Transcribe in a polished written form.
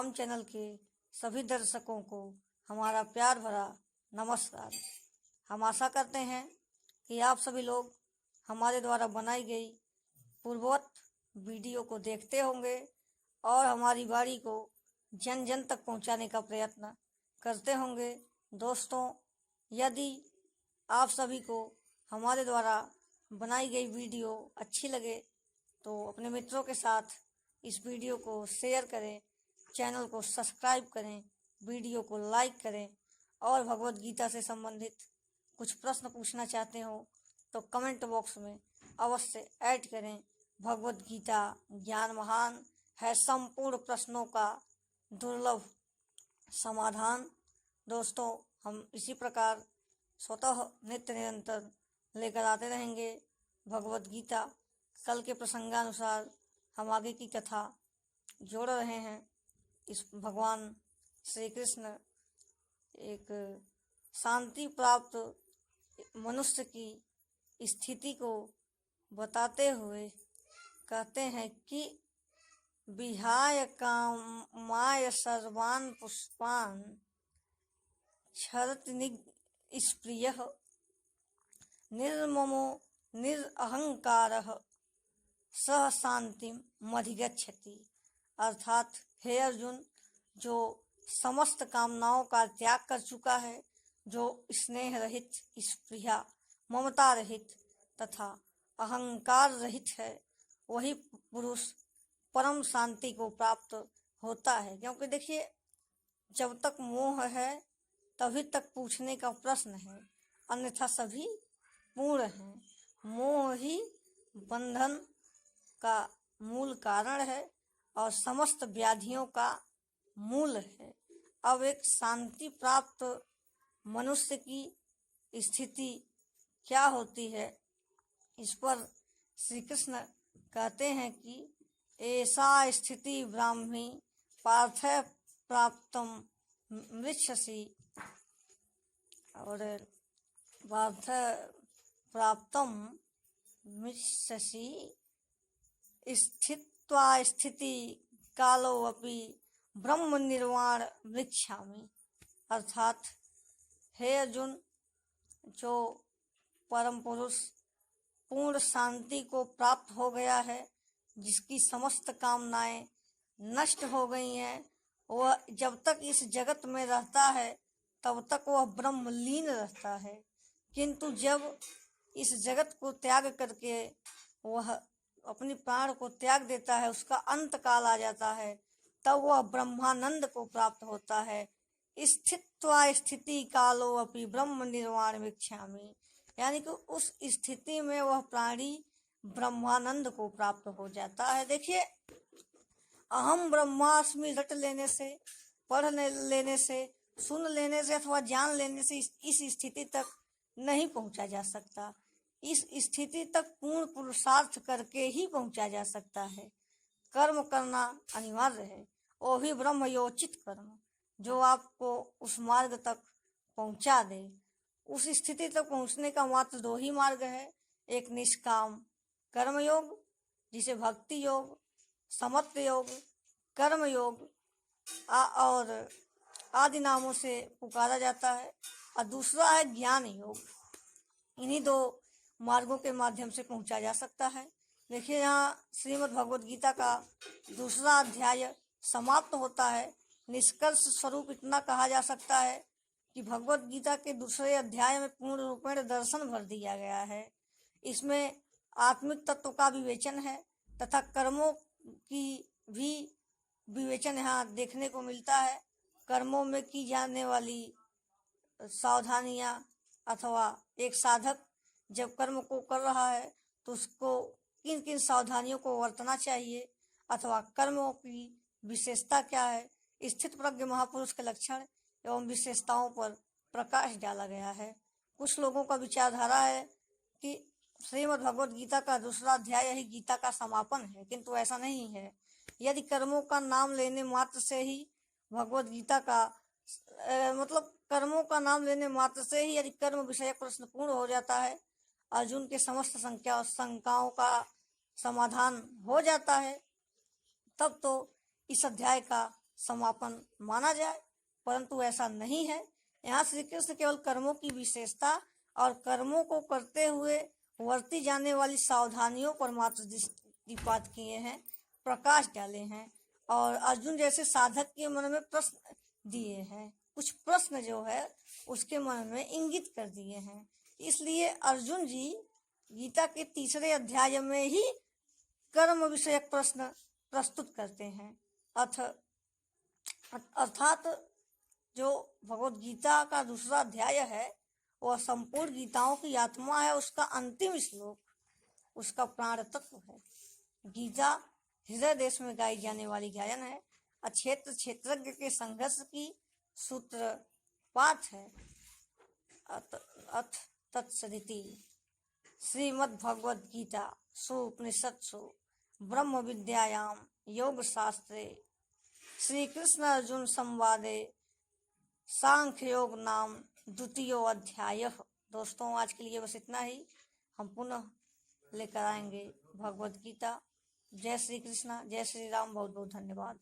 Ram channel के सभी दर्शकों को हमारा प्यार भरा नमस्कार। हम आशा करते हैं कि आप सभी लोग हमारे द्वारा बनाई गई पूर्ववत वीडियो को देखते होंगे और हमारी वाणी को जन जन तक पहुंचाने का प्रयत्न करते होंगे। दोस्तों, यदि आप सभी को हमारे द्वारा बनाई गई वीडियो अच्छी लगे तो अपने मित्रों के साथ इस वीडियो को शेयर करें, चैनल को सब्सक्राइब करें, वीडियो को लाइक करें और भगवत गीता से संबंधित कुछ प्रश्न पूछना चाहते हो तो कमेंट बॉक्स में अवश्य ऐड करें। भगवत गीता ज्ञान महान है, संपूर्ण प्रश्नों का दुर्लभ समाधान। दोस्तों, हम इसी प्रकार स्वतः नित्य निरंतर लेकर आते रहेंगे भगवत गीता। कल के प्रसंगानुसार हम आगे की कथा जोड़ रहे हैं। इस भगवान श्री कृष्ण एक शांति प्राप्त मनुष्य की स्थिति को बताते हुए कहते हैं कि विहाय कामाय सर्वान् पुष्पान् क्षरति निष्क्रियः निर्ममो निरअहंकारः सह शांतिम मधिगच्छति। अर्थात हे अर्जुन, जो समस्त कामनाओं का त्याग कर चुका है, जो स्नेह रहित, स्पृहा, ममता रहित तथा अहंकार रहित है, वही पुरुष परम शांति को प्राप्त होता है। क्योंकि देखिए, जब तक मोह है तभी तक पूछने का प्रश्न है, अन्यथा सभी पूर्ण हैं। मोह ही बंधन का मूल कारण है और समस्त व्याधियों का मूल है। अब एक शांति प्राप्त मनुष्य की स्थिति क्या होती है, इस पर श्री कृष्ण कहते हैं कि ऐसा स्थिति ब्राह्मी पार्थ प्राप्तम मृच्छसि, और पार्थ प्राप्तम मृच्छसि स्थित्वा स्थिति कालो अपि ब्रह्म निर्वाण वृक्षामि। अर्थात हे अर्जुन, जो परम पुरुष पूर्ण शांति को प्राप्त हो गया है, जिसकी समस्त कामनाएं नष्ट हो गई हैं, वह जब तक इस जगत में रहता है तब तक वह ब्रह्मलीन रहता है। किंतु जब इस जगत को त्याग करके वह अपनी प्राण को त्याग देता है, उसका अंत काल आ जाता है, तब वह ब्रह्मानंद को प्राप्त होता है। स्थित्वा स्थिति कालो अपि ब्रह्म निर्वाण वृक्षामि, यानी कि उस स्थिति में वह प्राणी ब्रह्मानंद को प्राप्त हो जाता है। देखिए, अहम ब्रह्मास्मि रट लेने से, पढ़ लेने से, सुन लेने से अथवा जान लेने से इस स्थिति तक नहीं पहुंचा जा सकता। इस स्थिति तक पूर्ण पुरुषार्थ करके ही पहुंचा जा सकता है। कर्म करना अनिवार्य है, वो भी ब्रह्मयोचित कर्म, जो आपको उस मार्ग तक पहुंचा दे। उस स्थिति तक पहुंचने का मात्र दो ही मार्ग है, एक निष्काम कर्म योग, जिसे भक्ति योग, समत्व योग, कर्म योग और आदि नामों से पुकारा जाता है, और दूसरा है ज्ञान योग। इन्हीं दो मार्गों के माध्यम से पहुंचा जा सकता है। देखिए, यहाँ श्रीमद् भगवद गीता का दूसरा अध्याय समाप्त होता है। निष्कर्ष स्वरूप इतना कहा जा सकता है कि भगवद गीता के दूसरे अध्याय में पूर्ण रूपेण दर्शन भर दिया गया है। इसमें आत्मिक तत्व का विवेचन है तथा कर्मों की भी विवेचन यहाँ देखने को मिलता है। कर्मों में की जाने वाली सावधानियां, अथवा एक साधक जब कर्म को कर रहा है तो उसको किन किन सावधानियों को बरतना चाहिए, अथवा कर्मों की विशेषता क्या है, स्थित प्रज्ञ महापुरुष के लक्षण एवं विशेषताओं पर प्रकाश डाला गया है। कुछ लोगों का विचारधारा है कि श्रीमद् भगवद गीता का दूसरा अध्याय ही गीता का समापन है, किंतु ऐसा नहीं है। यदि कर्मों का नाम लेने मात्र से ही भगवद गीता का कर्मों का नाम लेने मात्र से ही यदि कर्म विषयक प्रश्न पूर्ण हो जाता है, अर्जुन के समस्त शंकाओं का समाधान हो जाता है, तब तो इस अध्याय का समापन माना जाए, परंतु ऐसा नहीं है। यहाँ श्री कृष्ण केवल कर्मों की विशेषता और कर्मों को करते हुए बरती जाने वाली सावधानियों पर मात्र दृष्टिपात किए हैं, प्रकाश डाले हैं और अर्जुन जैसे साधक के मन में प्रश्न दिए हैं, कुछ प्रश्न जो है उसके मन में इंगित कर दिए हैं। इसलिए अर्जुन जी गीता के 3रे अध्याय में ही कर्म विषयक प्रश्न प्रस्तुत करते हैं। अर्थात जो भगवत गीता का 2रा अध्याय है वह संपूर्ण गीताओं की आत्मा है, उसका अंतिम श्लोक उसका प्राण तत्व है। गीता हृदय देश में गाई जाने वाली गायन है, क्षेत्र क्षेत्रज्ञ के संघर्ष की सूत्रपात है। अथ तत्सदिति श्रीमद्भगवद गीता उपनिषत्सु ब्रह्म विद्यायां योग शास्त्रे श्री कृष्ण अर्जुन संवादे सांख्य योग नाम 2 अध्याय। दोस्तों आज के लिए बस इतना ही, हम पुनः लेकर आएंगे भगवद गीता। जय श्री कृष्णा, जय श्री राम, बहुत बहुत धन्यवाद।